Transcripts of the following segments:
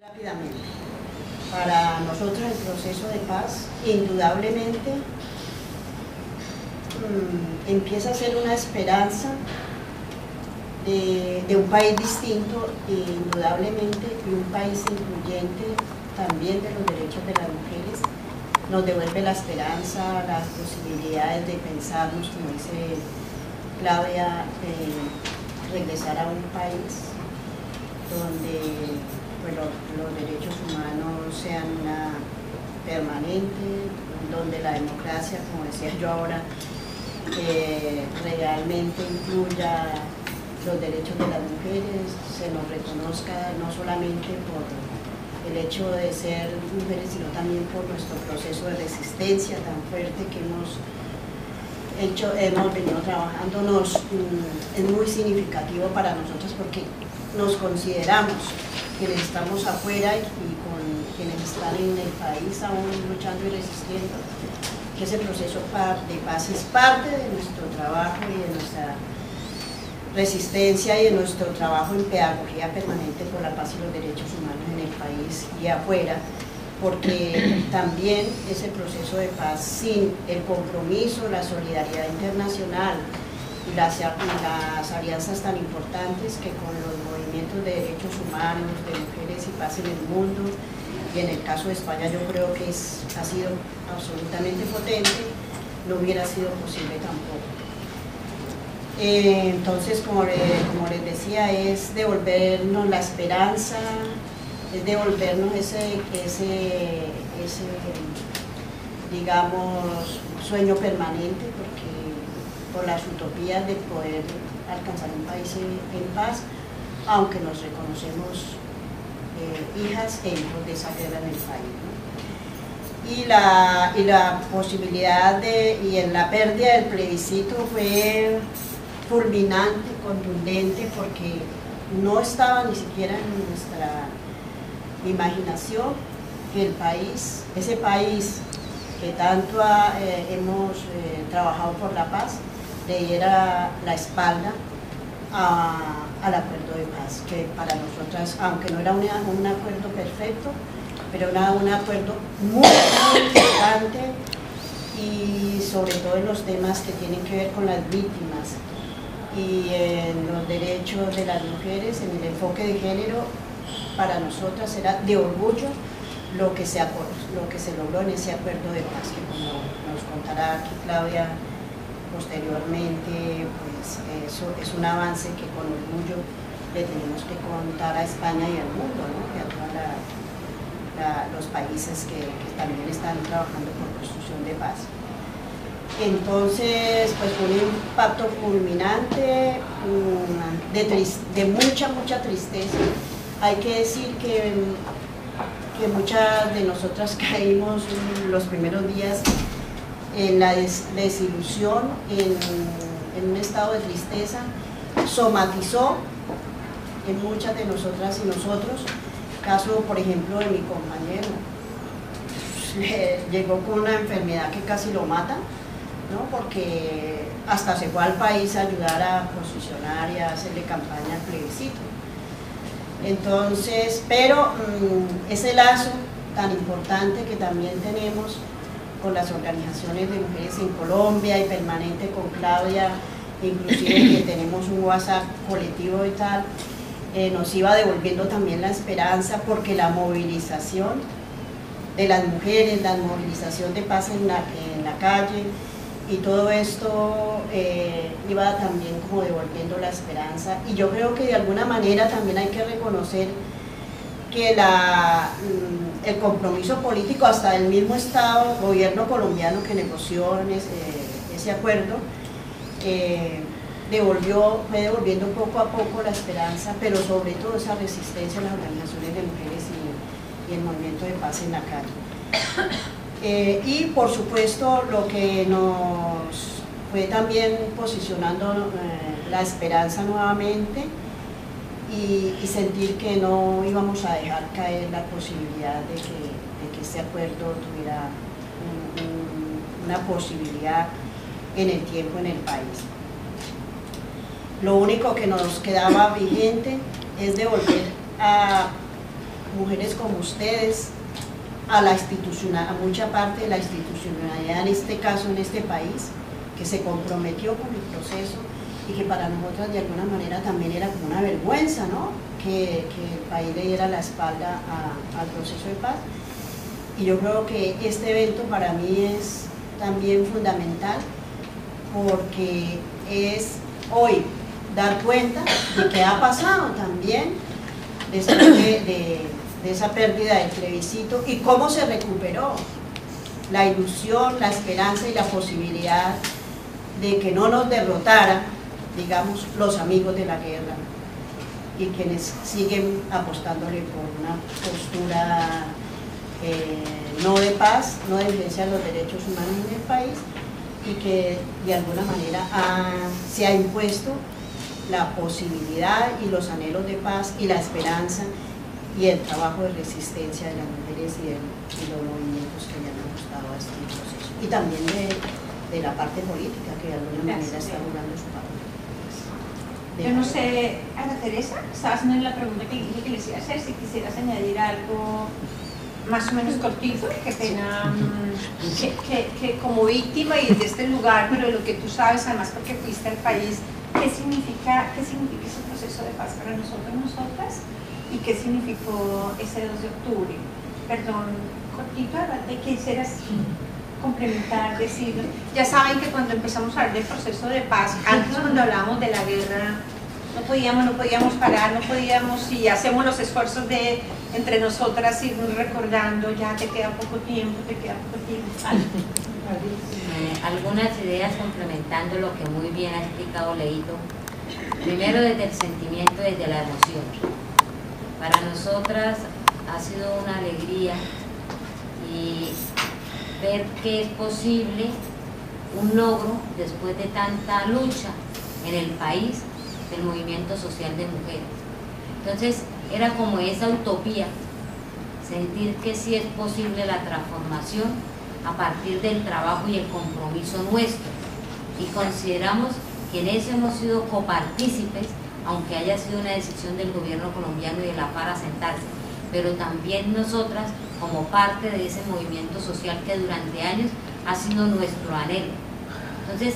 Rápidamente, para nosotros el proceso de paz indudablemente empieza a ser una esperanza de un país distinto, indudablemente, y un país incluyente también de los derechos de las mujeres. Nos devuelve la esperanza, las posibilidades de pensarnos, como dice Claudia, regresar a un país donde los derechos humanos sean una permanente, donde la democracia, como decía yo ahora, realmente incluya los derechos de las mujeres, se nos reconozca no solamente por el hecho de ser mujeres, sino también por nuestro proceso de resistencia tan fuerte que hemos venido trabajando. Es muy significativo para nosotros porque nos consideramos quienes estamos afuera y con quienes están en el país aún luchando y resistiendo, que ese proceso de paz es parte de nuestro trabajo y de nuestra resistencia y de nuestro trabajo en pedagogía permanente por la paz y los derechos humanos en el país y afuera, porque también ese proceso de paz sin el compromiso, la solidaridad internacional y las alianzas tan importantes que con los movimientos de derechos humanos, de mujeres y paz en el mundo, y en el caso de España yo creo que ha sido absolutamente potente, no hubiera sido posible tampoco. Entonces, como les decía, es devolvernos la esperanza, es devolvernos ese digamos, sueño permanente, porque por las utopías de poder alcanzar un país en paz, aunque nos reconocemos hijas e hijos de esa guerra en el país, ¿no? Y la posibilidad y en la pérdida del plebiscito fue fulminante, contundente, porque no estaba ni siquiera en nuestra imaginación que el país, ese país que tanto hemos trabajado por la paz, le diera la espalda al acuerdo de paz, que para nosotras, aunque no era un acuerdo perfecto, pero era un acuerdo muy importante, y sobre todo en los temas que tienen que ver con las víctimas y en los derechos de las mujeres, en el enfoque de género. Para nosotras era de orgullo lo que se logró en ese acuerdo de paz, que como nos contará aquí Claudia posteriormente, pues eso es un avance que con orgullo le tenemos que contar a España y al mundo, ¿no? Y a todos los países que también están trabajando por construcción de paz. Entonces, pues fue un impacto fulminante, de mucha tristeza. Hay que decir que muchas de nosotras caímos los primeros días en la desilusión, en un estado de tristeza, somatizó en muchas de nosotras y nosotros. Caso, por ejemplo, de mi compañero, llegó con una enfermedad que casi lo mata, ¿no? Porque hasta se fue al país a ayudar a posicionar y a hacerle campaña al plebiscito. Entonces, pero ese lazo tan importante que también tenemos con las organizaciones de mujeres en Colombia y permanente con Claudia, inclusive que tenemos un WhatsApp colectivo y tal, nos iba devolviendo también la esperanza, porque la movilización de las mujeres, la movilización de paz en la calle y todo esto iba también como devolviendo la esperanza. Y yo creo que de alguna manera también hay que reconocer que el compromiso político hasta del mismo Estado, gobierno colombiano que negoció ese acuerdo, fue devolviendo poco a poco la esperanza, pero sobre todo esa resistencia a las organizaciones de mujeres y el movimiento de paz en la calle. Y por supuesto lo que nos fue también posicionando la esperanza nuevamente, y sentir que no íbamos a dejar caer la posibilidad de que este acuerdo tuviera una posibilidad en el tiempo en el país. Lo único que nos quedaba vigente es de volver a mujeres como ustedes, a mucha parte de la institucionalidad, en este caso, en este país, que se comprometió con el proceso y que para nosotros de alguna manera también era como una vergüenza, ¿no? Que el país le diera la espalda al proceso de paz. Y yo creo que este evento para mí es también fundamental porque es hoy dar cuenta de qué ha pasado también después de esa pérdida del plebiscito y cómo se recuperó la ilusión, la esperanza y la posibilidad de que no nos derrotaran, digamos, los amigos de la guerra y quienes siguen apostándole por una postura no de paz, no de defensa de los derechos humanos en el país y que de alguna manera se ha impuesto la posibilidad y los anhelos de paz y la esperanza y el trabajo de resistencia de las mujeres y los movimientos que le han ajustado a este proceso y también de la parte política que de alguna manera está jugando su papel. Yo no sé, Ana Teresa, estaba haciendo la pregunta que dije que les iba a hacer, si quisieras añadir algo más o menos cortito, que pena que como víctima y desde este lugar, pero lo que tú sabes, además porque fuiste al país, ¿qué significa ese proceso de paz para nosotros, nosotras? ¿Y qué significó ese 2 de octubre? Perdón, cortito, ¿de qué quisieras complementar, decir? Ya saben que cuando empezamos a hablar del proceso de paz, antes cuando hablábamos de la guerra, no podíamos parar, no podíamos, y hacemos los esfuerzos de entre nosotras ir recordando, ya te queda poco tiempo. Algunas ideas complementando lo que muy bien ha explicado Leito. Primero desde el sentimiento, desde la emoción. Para nosotras ha sido una alegría y ver que es posible un logro después de tanta lucha en el país del movimiento social de mujeres. Entonces era como esa utopía, sentir que sí es posible la transformación a partir del trabajo y el compromiso nuestro, y consideramos que en eso hemos sido copartícipes, aunque haya sido una decisión del gobierno colombiano y de la FARC sentarse, pero también nosotras como parte de ese movimiento social que durante años ha sido nuestro anhelo. Entonces,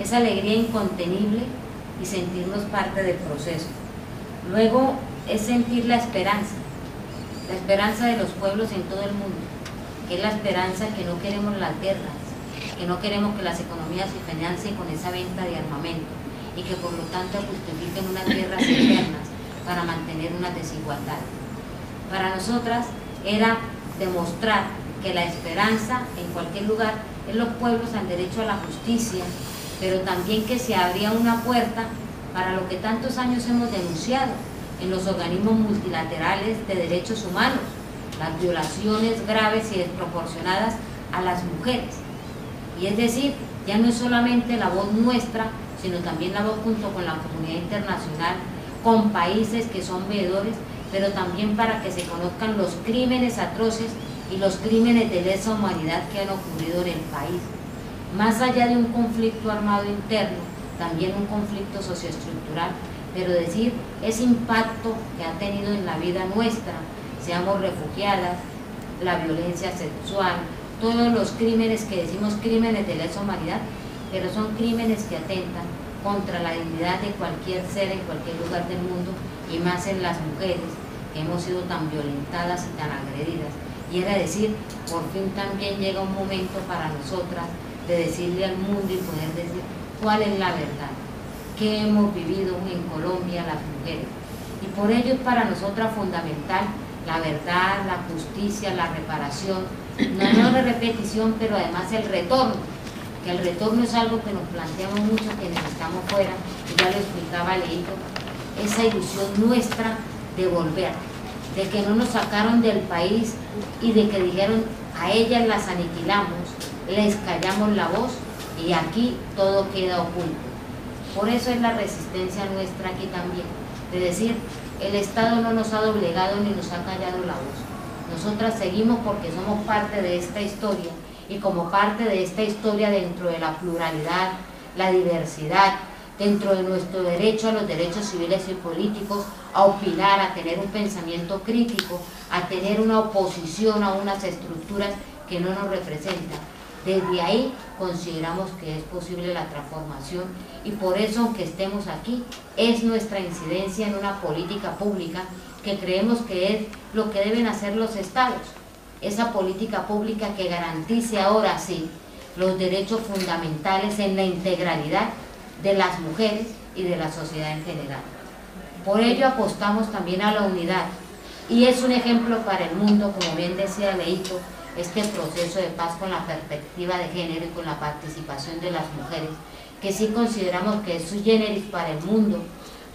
esa alegría incontenible y sentirnos parte del proceso. Luego es sentir la esperanza de los pueblos en todo el mundo, que es la esperanza que no queremos las guerras, que no queremos que las economías se financien con esa venta de armamento y que por lo tanto justifiquen unas guerras internas para mantener una desigualdad. Para nosotras era demostrar que la esperanza en cualquier lugar es los pueblos al derecho a la justicia, pero también que se abría una puerta para lo que tantos años hemos denunciado en los organismos multilaterales de derechos humanos, las violaciones graves y desproporcionadas a las mujeres. Y es decir, ya no es solamente la voz nuestra, sino también la voz junto con la comunidad internacional, con países que son veedores, pero también para que se conozcan los crímenes atroces y los crímenes de lesa humanidad que han ocurrido en el país. Más allá de un conflicto armado interno, también un conflicto socioestructural, pero decir ese impacto que ha tenido en la vida nuestra, seamos refugiadas, la violencia sexual, todos los crímenes que decimos crímenes de lesa humanidad, pero son crímenes que atentan contra la dignidad de cualquier ser en cualquier lugar del mundo, y más en las mujeres que hemos sido tan violentadas y tan agredidas. Y era decir, por fin también llega un momento para nosotras de decirle al mundo y poder decir cuál es la verdad, qué hemos vivido en Colombia las mujeres. Y por ello es para nosotras fundamental la verdad, la justicia, la reparación, no de repetición, pero además el retorno, que el retorno es algo que nos planteamos mucho quienes estamos fuera, y ya lo explicaba Leito, esa ilusión nuestra de volver, de que no nos sacaron del país y de que dijeron a ellas las aniquilamos, les callamos la voz y aquí todo queda oculto. Por eso es la resistencia nuestra aquí también, de decir, el Estado no nos ha doblegado ni nos ha callado la voz. Nosotras seguimos porque somos parte de esta historia, y como parte de esta historia dentro de la pluralidad, la diversidad, dentro de nuestro derecho a los derechos civiles y políticos, a opinar, a tener un pensamiento crítico, a tener una oposición a unas estructuras que no nos representan. Desde ahí consideramos que es posible la transformación y por eso, aunque estemos aquí, es nuestra incidencia en una política pública que creemos que es lo que deben hacer los estados, esa política pública que garantice ahora sí los derechos fundamentales en la integralidad de las mujeres y de la sociedad en general. Por ello apostamos también a la unidad y es un ejemplo para el mundo, como bien decía Leito, este proceso de paz con la perspectiva de género y con la participación de las mujeres, que sí consideramos que es sui generis para el mundo.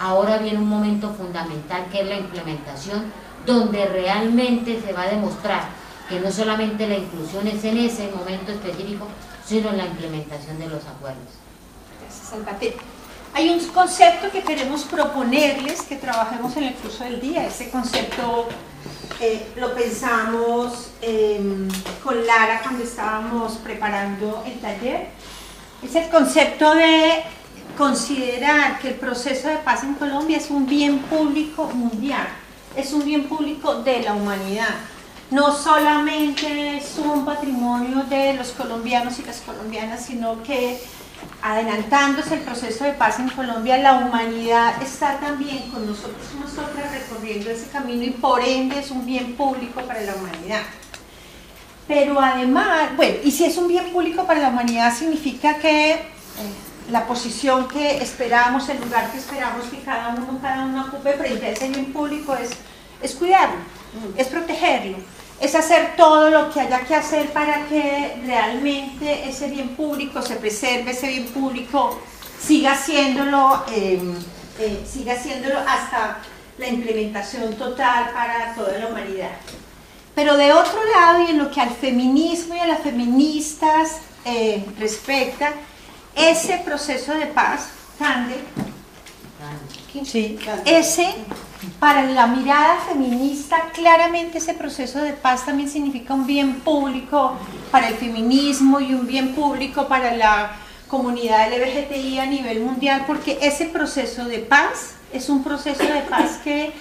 Ahora viene un momento fundamental que es la implementación, donde realmente se va a demostrar que no solamente la inclusión es en ese momento específico, sino en la implementación de los acuerdos. Gracias, Alpate. Hay un concepto que queremos proponerles que trabajemos en el curso del día. Ese concepto lo pensamos con Lara cuando estábamos preparando el taller. Es el concepto de considerar que el proceso de paz en Colombia es un bien público mundial, es un bien público de la humanidad. No solamente es un patrimonio de los colombianos y las colombianas, sino que adelantándose el proceso de paz en Colombia, la humanidad está también con nosotros y nosotras recorriendo ese camino y por ende es un bien público para la humanidad. Pero además, bueno, y si es un bien público para la humanidad significa que la posición que esperamos, el lugar que esperamos que cada uno ocupe frente a ese bien público es cuidarlo, es protegerlo, es hacer todo lo que haya que hacer para que realmente ese bien público se preserve, ese bien público siga haciéndolo hasta la implementación total para toda la humanidad. Pero de otro lado, y en lo que al feminismo y a las feministas respecta, ese proceso de paz, para la mirada feminista, claramente ese proceso de paz también significa un bien público para el feminismo y un bien público para la comunidad LGBTI a nivel mundial, porque ese proceso de paz es un proceso de paz que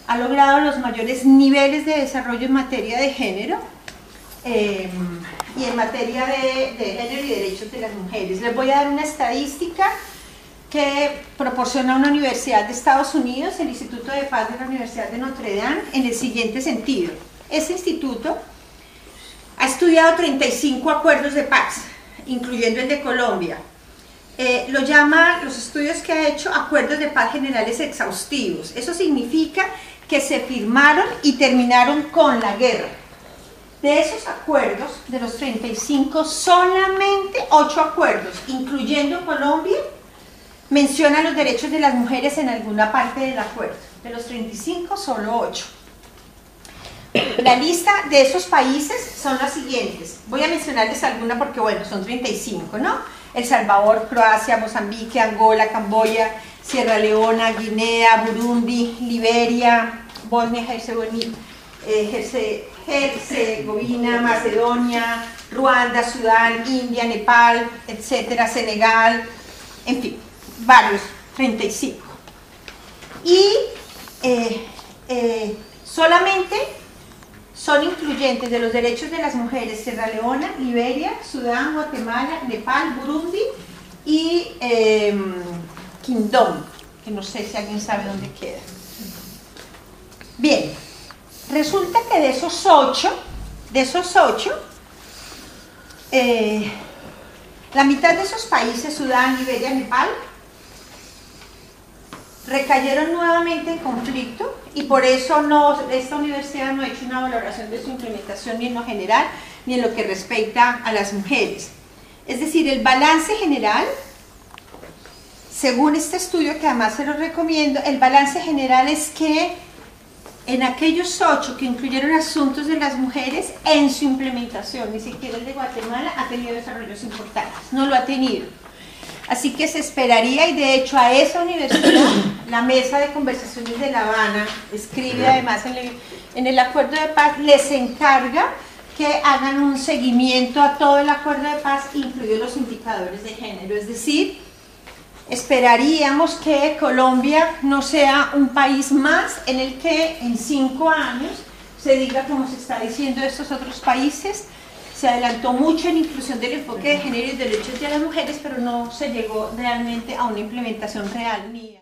ha logrado los mayores niveles de desarrollo en materia de género y en materia de género y derechos de las mujeres. Les voy a dar una estadística que proporciona una universidad de Estados Unidos, el Instituto de Paz de la Universidad de Notre Dame, en el siguiente sentido. Ese instituto ha estudiado 35 acuerdos de paz, incluyendo el de Colombia. Lo llama, los estudios que ha hecho, acuerdos de paz generales exhaustivos. Eso significa que se firmaron y terminaron con la guerra. De esos acuerdos, de los 35, solamente 8 acuerdos, incluyendo Colombia, mencionan los derechos de las mujeres en alguna parte del acuerdo. De los 35, solo 8. La lista de esos países son las siguientes. Voy a mencionarles alguna porque, bueno, son 35, ¿no? El Salvador, Croacia, Mozambique, Angola, Camboya, Sierra Leona, Guinea, Burundi, Liberia, Bosnia, Herzegovina, Macedonia, Ruanda, Sudán, India, Nepal, etcétera, Senegal, en fin, varios, 35. Y solamente son incluyentes de los derechos de las mujeres Sierra Leona, Liberia, Sudán, Guatemala, Nepal, Burundi y Kingdom, que no sé si alguien sabe dónde queda. Bien, resulta que de esos 8, la mitad de esos países, Sudán, Liberia, Nepal, recayeron nuevamente en conflicto y por eso esta universidad no ha hecho una valoración de su implementación ni en lo general ni en lo que respecta a las mujeres. Es decir, el balance general, según este estudio que además se lo recomiendo, el balance general es que en aquellos 8 que incluyeron asuntos de las mujeres, en su implementación, ni siquiera el de Guatemala ha tenido desarrollos importantes, no lo ha tenido. Así que se esperaría, y de hecho a esa universidad, la Mesa de Conversaciones de La Habana escribe además en el acuerdo de paz, les encarga que hagan un seguimiento a todo el acuerdo de paz, incluidos los indicadores de género. Es decir, esperaríamos que Colombia no sea un país más en el que en 5 años se diga, como se está diciendo de estos otros países, se adelantó mucho en inclusión del enfoque de género y derechos de las mujeres, pero no se llegó realmente a una implementación real ni